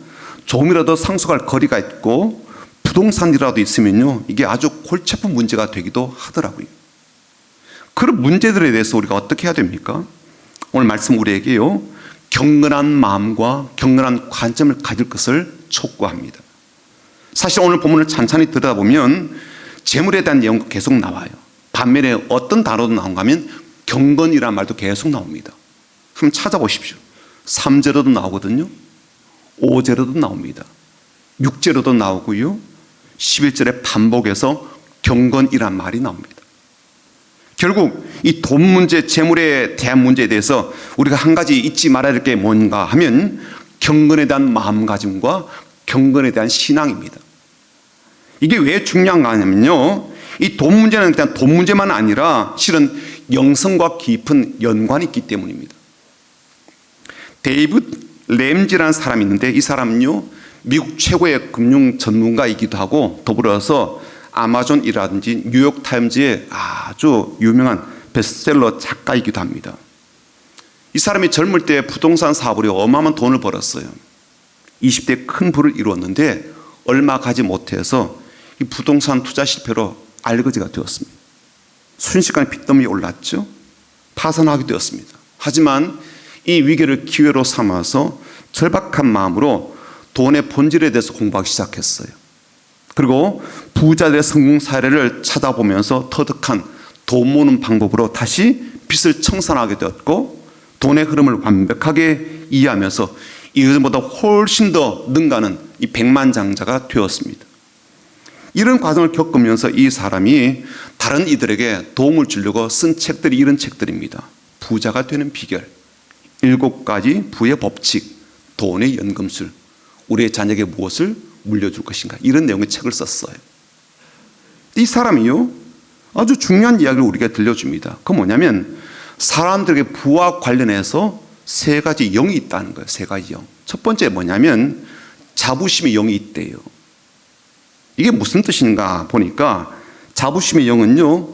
조금이라도 상속할 거리가 있고 부동산이라도 있으면요, 이게 아주 골치 아픈 문제가 되기도 하더라고요. 그런 문제들에 대해서 우리가 어떻게 해야 됩니까? 오늘 말씀 우리에게요, 경건한 마음과 경건한 관점을 가질 것을 촉구합니다. 사실 오늘 본문을 찬찬히 들여다보면 재물에 대한 내용도 계속 나와요. 반면에 어떤 단어도 나온가 하면 경건이라는 말도 계속 나옵니다. 한번 찾아보십시오. 3제로도 나오거든요. 5제로도 나옵니다. 6제로도 나오고요. 11절에 반복해서 경건이란 말이 나옵니다. 결국 이 돈 문제, 재물에 대한 문제에 대해서 우리가 한 가지 잊지 말아야 될 게 뭔가 하면 경건에 대한 마음가짐과 경건에 대한 신앙입니다. 이게 왜 중요한가 하냐면요, 이 돈 문제는 그냥 돈 문제만 아니라 실은 영성과 깊은 연관이 있기 때문입니다. 데이비드 램지라는 사람이 있는데 이 사람은요, 미국 최고의 금융 전문가이기도 하고 더불어서 아마존이라든지 뉴욕타임즈의 아주 유명한 베스트셀러 작가이기도 합니다. 이 사람이 젊을 때 부동산 사업으로 어마어마한 돈을 벌었어요. 20대에 큰 부를 이루었는데 얼마 가지 못해서 이 부동산 투자 실패로 알거지가 되었습니다. 순식간에 빚더미에 올랐죠. 파산하게 되었습니다. 하지만 이 위기를 기회로 삼아서 절박한 마음으로 돈의 본질에 대해서 공부하기 시작했어요. 그리고 부자들의 성공 사례를 찾아보면서 터득한 돈 모으는 방법으로 다시 빚을 청산하게 되었고 돈의 흐름을 완벽하게 이해하면서 이것보다 훨씬 더 능가하는 이 백만장자가 되었습니다. 이런 과정을 겪으면서 이 사람이 다른 이들에게 도움을 주려고 쓴 책들이 이런 책들입니다. 부자가 되는 비결, 7가지 부의 법칙, 돈의 연금술, 우리의 자녀에게 무엇을 물려줄 것인가, 이런 내용의 책을 썼어요. 이 사람이요, 아주 중요한 이야기를 우리에게 들려줍니다. 그건 뭐냐면 사람들에게 부와 관련해서 3가지 영이 있다는 거예요. 3가지 영. 첫 번째 뭐냐면 자부심의 영이 있대요. 이게 무슨 뜻인가 보니까 자부심의 영은요,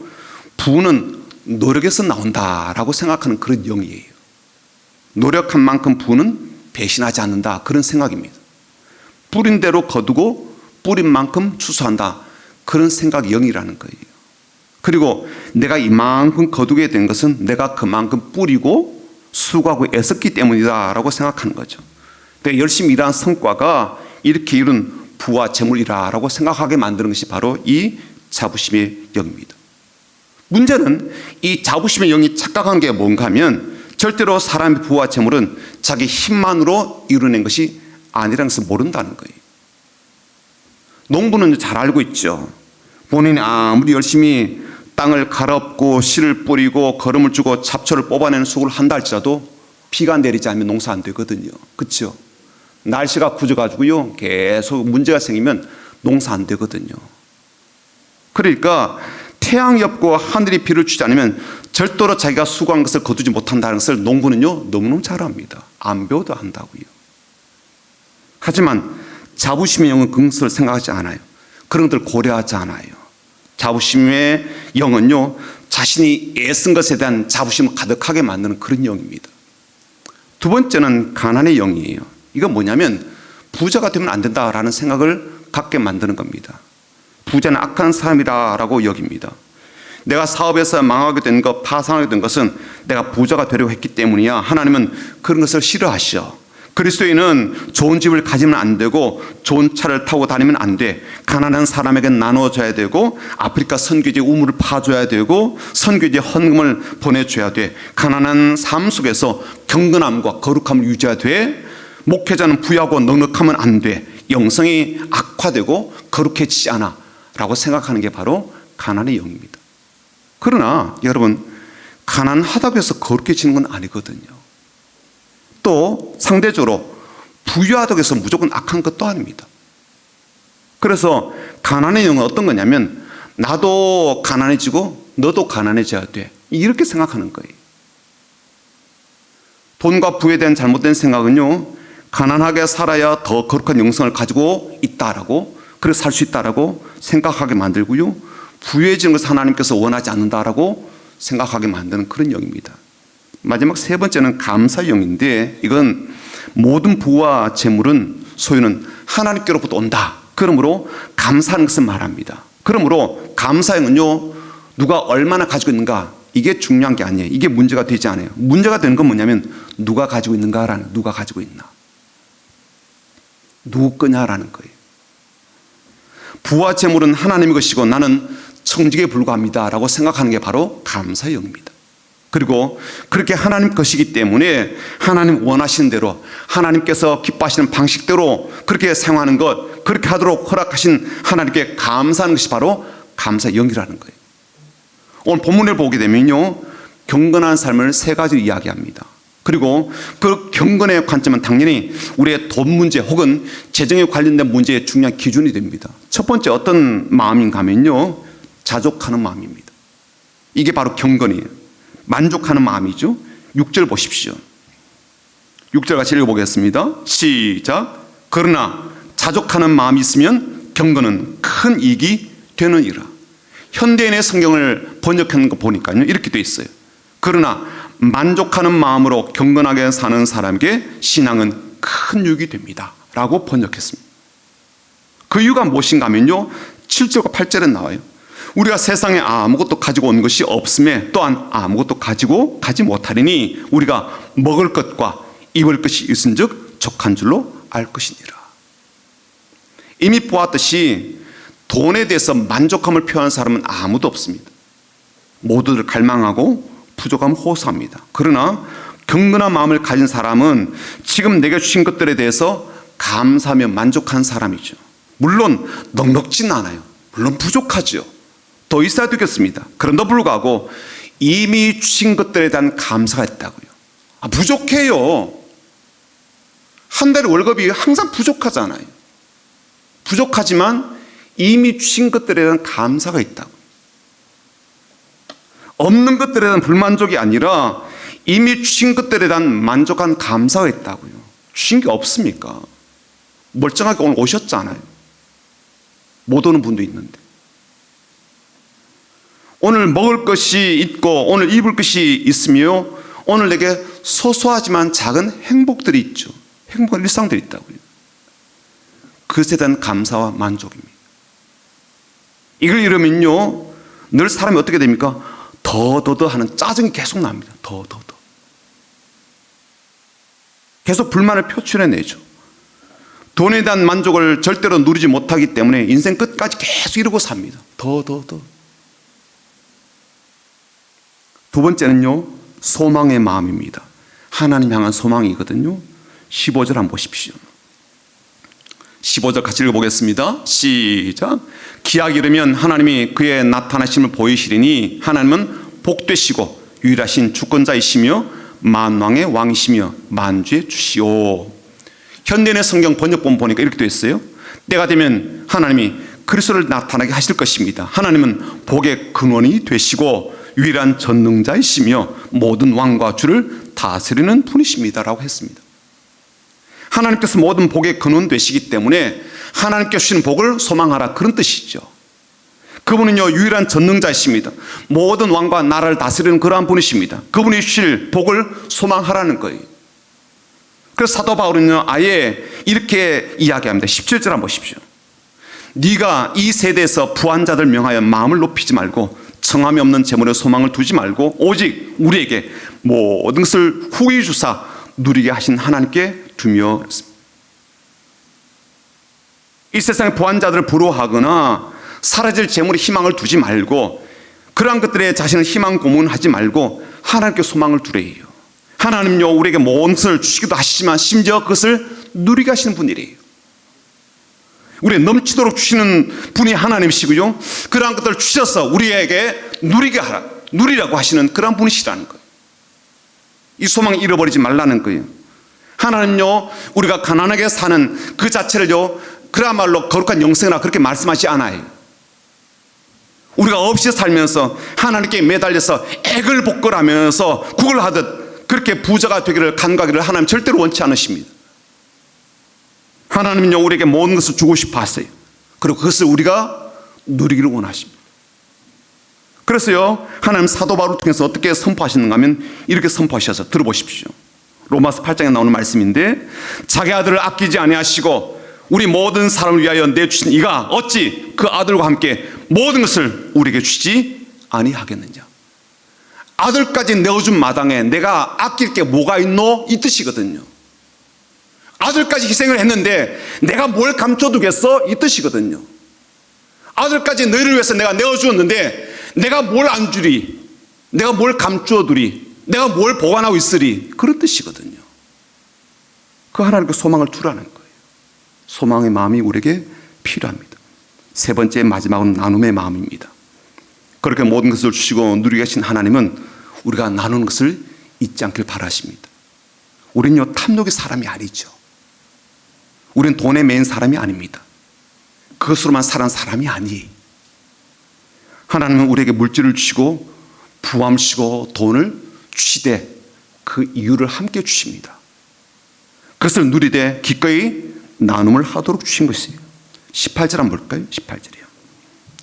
부는 노력에서 나온다라고 생각하는 그런 영이에요. 노력한 만큼 부는 배신하지 않는다, 그런 생각입니다. 뿌린 대로 거두고 뿌린 만큼 추수한다, 그런 생각이 영이라는 거예요. 그리고 내가 이만큼 거두게 된 것은 내가 그만큼 뿌리고 수고하고 애썼기 때문이다 라고 생각하는 거죠. 내가 열심히 일한 성과가 이렇게 이룬 부와 재물이라고 생각하게 만드는 것이 바로 이 자부심의 영입니다. 문제는 이 자부심의 영이 착각한 게 뭔가 하면 절대로 사람의 부와 재물은 자기 힘만으로 이루어낸 것이 아니라는 것을 모른다는 거예요. 농부는 잘 알고 있죠. 본인이 아무리 열심히 땅을 갈아엎고 씨를 뿌리고 거름을 주고 잡초를 뽑아내는 수고를 한다 할지라도 비가 내리지 않으면 농사 안 되거든요. 그렇죠? 날씨가 굳어가지고요, 계속 문제가 생기면 농사 안 되거든요. 그러니까 태양이 없고 하늘이 비를 주지 않으면 절대로 자기가 수고한 것을 거두지 못한다는 것을 농부는요, 너무너무 잘 압니다. 안 배워도 안다고요. 하지만 자부심의 영은 그런 것을 생각하지 않아요. 그런 것들을 고려하지 않아요. 자부심의 영은요, 자신이 애쓴 것에 대한 자부심을 가득하게 만드는 그런 영입니다. 두 번째는 가난의 영이에요. 이건 뭐냐면 부자가 되면 안 된다라는 생각을 갖게 만드는 겁니다. 부자는 악한 사람이라고 여깁니다. 내가 사업에서 망하게 된 것, 파산하게 된 것은 내가 부자가 되려고 했기 때문이야. 하나님은 그런 것을 싫어하시죠. 그리스도인은 좋은 집을 가지면 안 되고 좋은 차를 타고 다니면 안 돼. 가난한 사람에게 나눠줘야 되고 아프리카 선교지에 우물을 파줘야 되고 선교지에 헌금을 보내줘야 돼. 가난한 삶 속에서 경건함과 거룩함을 유지해야 돼. 목회자는 부유하고 넉넉하면 안 돼. 영성이 악화되고 거룩해지지 않아 라고 생각하는 게 바로 가난의 영입니다. 그러나 여러분, 가난하다고 해서 거룩해지는 건 아니거든요. 또 상대적으로 부유하다고 해서 무조건 악한 것도 아닙니다. 그래서 가난의 영은 어떤 거냐면 나도 가난해지고 너도 가난해져야 돼. 이렇게 생각하는 거예요. 돈과 부에 대한 잘못된 생각은요, 가난하게 살아야 더 거룩한 영성을 가지고 있다라고, 그래서 살 수 있다라고 생각하게 만들고요, 부유해지는 것을 하나님께서 원하지 않는다라고 생각하게 만드는 그런 영입니다. 마지막 세 번째는 감사의 영인데, 이건 모든 부와 재물은 소유는 하나님께로부터 온다. 그러므로 감사하는 것을 말합니다. 그러므로 감사형은요, 누가 얼마나 가지고 있는가, 이게 중요한 게 아니에요. 이게 문제가 되지 않아요. 문제가 되는 건 뭐냐면 누가 가지고 있는가라는, 누가 가지고 있나, 누구 거냐라는 거예요. 부와 재물은 하나님의 것이고 나는 청지기에 불과합니다 라고 생각하는 게 바로 감사의 영입니다. 그리고 그렇게 하나님 것이기 때문에 하나님 원하시는 대로, 하나님께서 기뻐하시는 방식대로 그렇게 사용하는 것, 그렇게 하도록 허락하신 하나님께 감사하는 것이 바로 감사의 영이라는 거예요. 오늘 본문을 보게 되면요, 경건한 삶을 세 가지로 이야기합니다. 그리고 그 경건의 관점은 당연히 우리의 돈 문제 혹은 재정에 관련된 문제의 중요한 기준이 됩니다. 첫 번째 어떤 마음인가 하면요, 자족하는 마음입니다. 이게 바로 경건이에요. 만족하는 마음이죠. 6절 보십시오. 6절 같이 읽어보겠습니다. 시작. 그러나 자족하는 마음이 있으면 경건은 큰 이익이 되느니라. 현대인의 성경을 번역하는 거 보니까요, 이렇게 돼 있어요. 그러나 만족하는 마음으로 경건하게 사는 사람에게 신앙은 큰 유익이 됩니다 라고 번역했습니다. 그 이유가 무엇인가 하면요, 7절과 8절에 나와요. 우리가 세상에 아무것도 가지고 온 것이 없음에 또한 아무것도 가지고 가지 못하리니 우리가 먹을 것과 입을 것이 있은즉 족한 줄로 알 것이니라. 이미 보았듯이 돈에 대해서 만족함을 표현한 사람은 아무도 없습니다. 모두들 갈망하고 부족함을 호소합니다. 그러나 경건한 마음을 가진 사람은 지금 내게 주신 것들에 대해서 감사하며 만족한 사람이죠. 물론 넉넉지는 않아요. 물론 부족하죠. 더 있어야 되겠습니다. 그럼에도 불구하고 이미 주신 것들에 대한 감사가 있다고요. 부족해요. 한 달에 월급이 항상 부족하잖아요. 부족하지만 이미 주신 것들에 대한 감사가 있다고요. 없는 것들에 대한 불만족이 아니라 이미 주신 것들에 대한 만족한 감사가 있다고요. 주신 게 없습니까? 멀쩡하게 오늘 오셨잖아요. 못 오는 분도 있는데. 오늘 먹을 것이 있고 오늘 입을 것이 있으며 오늘 내게 소소하지만 작은 행복들이 있죠. 행복한 일상들이 있다고요. 그것에 대한 감사와 만족입니다. 이걸 이루면요, 늘 사람이 어떻게 됩니까? 더더더 하는 짜증이 계속 납니다. 더더더. 계속 불만을 표출해내죠. 돈에 대한 만족을 절대로 누리지 못하기 때문에 인생 끝까지 계속 이러고 삽니다. 더더더. 두 번째는요, 소망의 마음입니다. 하나님 향한 소망이거든요. 15절 한번 보십시오. 15절 같이 읽어보겠습니다. 시작. 기약 이르면 하나님이 그의 나타나심을 보이시리니 하나님은 복되시고 유일하신 주권자이시며 만왕의 왕이시며 만주의 주시오. 현대인의 성경 번역본 보니까 이렇게 되어 있어요. 때가 되면 하나님이 그리스도를 나타나게 하실 것입니다. 하나님은 복의 근원이 되시고 유일한 전능자이시며 모든 왕과 주를 다스리는 분이십니다 라고 했습니다. 하나님께서 모든 복의 근원 되시기 때문에 하나님께 주신 복을 소망하라, 그런 뜻이죠. 그분은요, 유일한 전능자이십니다. 모든 왕과 나라를 다스리는 그러한 분이십니다. 그분이 주실 복을 소망하라는 거예요. 그래서 사도 바울은요, 아예 이렇게 이야기합니다. 17절 한번 보십시오. 네가 이 세대에서 부한 자들 명하여 마음을 높이지 말고 청함이 없는 재물에 소망을 두지 말고 오직 우리에게 모든 것을 후히 주사 누리게 하신 하나님께 두며 그렇습니다. 이 세상의 부한 자들을 부러워하거나 사라질 재물에 희망을 두지 말고 그러한 것들에 자신을 희망 고문하지 말고 하나님께 소망을 두래요. 하나님요, 우리에게 모든 것을 주시기도 하시지만 심지어 그것을 누리게 하시는 분이래요. 우리에게 넘치도록 주시는 분이 하나님이시고요, 그러한 것들을 주셔서 우리에게 누리게 하라, 누리라고 하시는 그러한 분이시라는 거예요. 이 소망을 잃어버리지 말라는 거예요. 하나님요, 우리가 가난하게 사는 그 자체를요, 그야말로 거룩한 영생이라 그렇게 말씀하지 않아요. 우리가 없이 살면서 하나님께 매달려서 액을 복걸하면서 구걸하듯 그렇게 부자가 되기를 간과하기를 하나님 절대로 원치 않으십니다. 하나님은요, 우리에게 모든 것을 주고 싶어 하세요. 그리고 그것을 우리가 누리기를 원하십니다. 그래서요, 하나님 사도 바울을 통해서 어떻게 선포하시는가 하면 이렇게 선포하셔서 들어보십시오. 로마서 8장에 나오는 말씀인데, 자기 아들을 아끼지 아니하시고 우리 모든 사람을 위하여 내주신 이가 어찌 그 아들과 함께 모든 것을 우리에게 주지 아니하겠느냐. 아들까지 내어준 마당에 내가 아낄 게 뭐가 있노? 이 뜻이거든요. 아들까지 희생을 했는데 내가 뭘 감춰두겠어? 이 뜻이거든요. 아들까지 너희를 위해서 내가 내어주었는데 내가 뭘 안 주리? 내가 뭘 감추어두리? 내가 뭘 보관하고 있으리? 그런 뜻이거든요. 그 하나님께 소망을 두라는 거예요. 소망의 마음이 우리에게 필요합니다. 세 번째, 마지막은 나눔의 마음입니다. 그렇게 모든 것을 주시고 누리게 하신 하나님은 우리가 나누는 것을 잊지 않길 바라십니다. 우리는요, 탐욕의 사람이 아니죠. 우리는 돈에 매인 사람이 아닙니다. 그것으로만 사는 사람이 아니에요. 하나님은 우리에게 물질을 주시고 부함 주시고 돈을 주시되 그 이유를 함께 주십니다. 그것을 누리되 기꺼이 나눔을 하도록 주신 것이에요. 18절 한번 볼까요? 18절이요.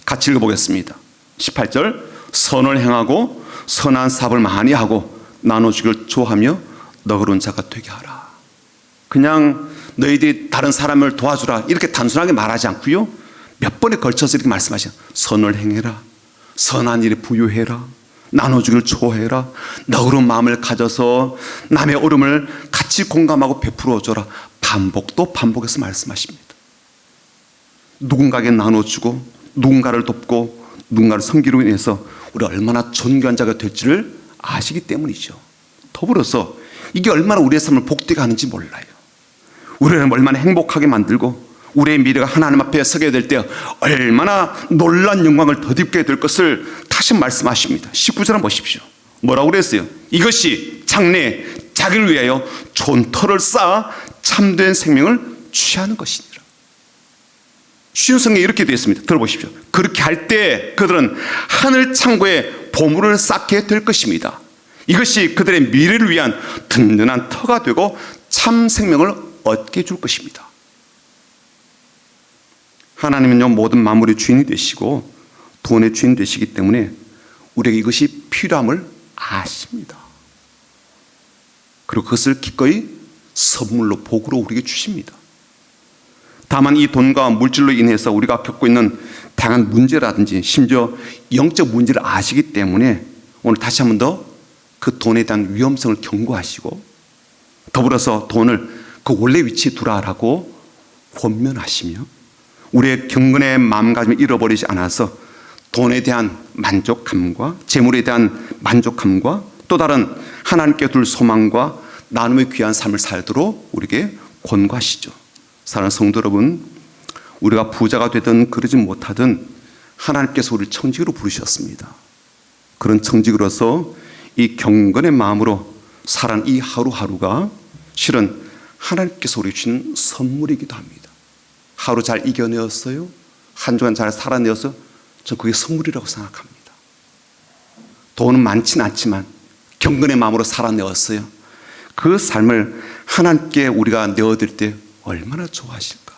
같이 읽어보겠습니다. 18절, 선을 행하고 선한 사업을 많이 하고 나눠주기를 좋아하며 너그러운 자가 되게 하라. 그냥 너희들이 다른 사람을 도와주라 이렇게 단순하게 말하지 않고요, 몇 번에 걸쳐서 이렇게 말씀하셔요. 선을 행해라, 선한 일에 부유해라, 나눠주기를 좋아해라, 너그러운 마음을 가져서 남의 어려움을 같이 공감하고 베풀어 줘라. 반복도 반복해서 말씀하십니다. 누군가에게 나눠주고 누군가를 돕고 누군가를 섬기로 인해서 우리가 얼마나 존귀한 자가 될지를 아시기 때문이죠. 더불어서 이게 얼마나 우리의 삶을 복되게 하는지 몰라요. 우리를 얼마나 행복하게 만들고 우리의 미래가 하나님 앞에 서게 될 때 얼마나 놀라운 영광을 덧입게 될 것을 다시 말씀하십니다. 19절 한번 보십시오. 뭐라고 그랬어요? 이것이 장래에 자기를 위하여 좋은 터를 쌓아 참된 생명을 취하는 것이니라. 쉬운 성경에 이렇게 되어 있습니다. 들어보십시오. 그렇게 할 때 그들은 하늘 창고에 보물을 쌓게 될 것입니다. 이것이 그들의 미래를 위한 든든한 터가 되고 참 생명을 얻게 줄 것입니다. 하나님은요, 모든 만물의 주인이 되시고 돈의 주인 되시기 때문에 우리에게 이것이 필요함을 아십니다. 그리고 그것을 기꺼이 선물로 복으로 우리에게 주십니다. 다만 이 돈과 물질로 인해서 우리가 겪고 있는 다양한 문제라든지 심지어 영적 문제를 아시기 때문에 오늘 다시 한 번 더 그 돈에 대한 위험성을 경고하시고 더불어서 돈을 그 원래 위치에 두라라고 권면하시며 우리의 경건의 마음가짐을 잃어버리지 않아서 돈에 대한 만족함과 재물에 대한 만족함과 또 다른 하나님께 둘 소망과 나눔의 귀한 삶을 살도록 우리에게 권고하시죠. 사랑하는 성도 여러분, 우리가 부자가 되든 그러지 못하든 하나님께서 우리를 청직으로 부르셨습니다. 그런 청직으로서 이 경건의 마음으로 살아가는 이 하루하루가 실은 하나님께서 우리에게 주신 선물이기도 합니다. 하루 잘 이겨내었어요? 한 주간 잘 살아내어서 저는 그게 선물이라고 생각합니다. 돈은 많지는 않지만 경건의 마음으로 살아내었어요. 그 삶을 하나님께 우리가 내어드릴 때 얼마나 좋아하실까?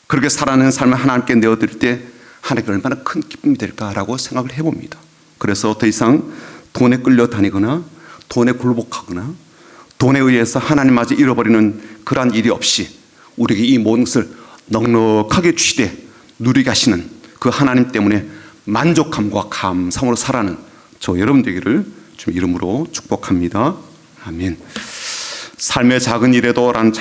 그렇게 살아내는 삶을 하나님께 내어드릴 때 하나님께 얼마나 큰 기쁨이 될까라고 생각을 해봅니다. 그래서 더 이상 돈에 끌려다니거나 돈에 굴복하거나 돈에 의해서 하나님마저 잃어버리는 그러한 일이 없이 우리에게 이 모든 것을 넉넉하게 주시되 누리게 하시는 그 하나님 때문에 만족함과 감사함으로 살아가는 저 여러분 되기를 주님 이름으로 축복합니다. 아멘. 삶의 작은 일에도 라는